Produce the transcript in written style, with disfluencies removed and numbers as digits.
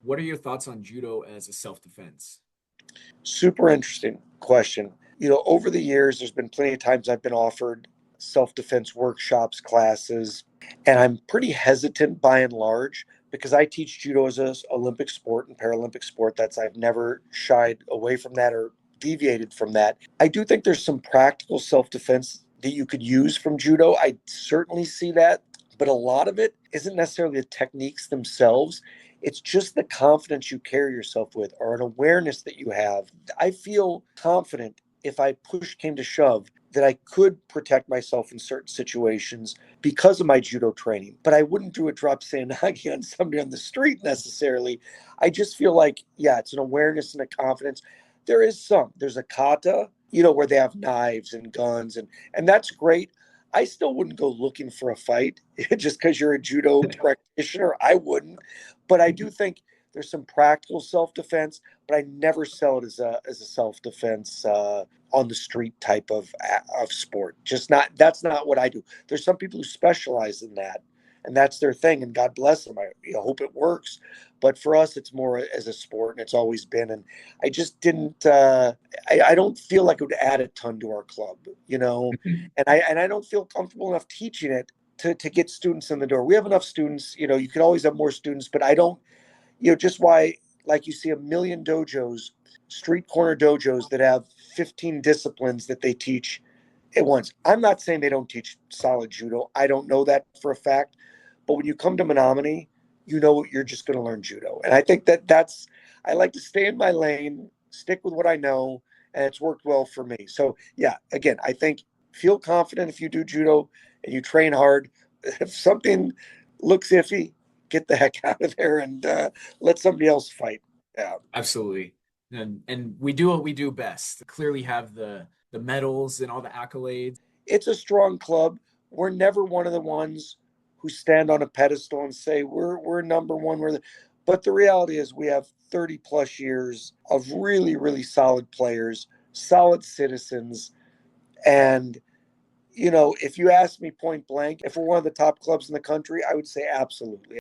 What are your thoughts on judo as a self-defense? Super interesting question. Over the years, there's been plenty of times I've been offered self defense workshops, classes, and I'm pretty hesitant by and large because I teach judo as an Olympic sport and Paralympic sport. I've never shied away from that or deviated from that. I do think there's some practical self defense that you could use from judo. I certainly see that, but a lot of it isn't necessarily the techniques themselves. It's just the confidence you carry yourself with or an awareness that you have. I feel confident if I push came to shove that I could protect myself in certain situations because of my judo training. But I wouldn't do a drop sanagi on somebody on the street necessarily. I just feel like, yeah, it's an awareness and a confidence. There is some. There's a kata, where they have knives and guns, and that's great. I still wouldn't go looking for a fight just because you're a judo practitioner. I wouldn't, but I do think there's some practical self defense. But I never sell it as a self defense on the street type of sport. Just not. That's not what I do. There's some people who specialize in that, and that's their thing. And God bless them. I hope it works. But for us, it's more as a sport, and it's always been. And I just didn't. I don't feel like it would add a ton to our club, and I don't feel comfortable enough teaching it to get students in the door. We have enough students. You could always have more students, but I don't. Just why, like you see a million dojos, street corner dojos that have 15 disciplines that they teach at once. I'm not saying they don't teach solid judo. I don't know that for a fact, but when you come to Menominee, you're just going to learn judo, and I think that's. I like to stay in my lane, stick with what I know, and it's worked well for me. So yeah, again, I think feel confident if you do judo and you train hard. If something looks iffy, get the heck out of there and let somebody else fight. Yeah. Absolutely. And we do what we do best. Clearly have the medals and all the accolades. It's a strong club. We're never one of the ones who stand on a pedestal and say we're number one. But the reality is we have 30 plus years of really, really solid players, solid citizens. And, if you ask me point blank, if we're one of the top clubs in the country, I would say absolutely.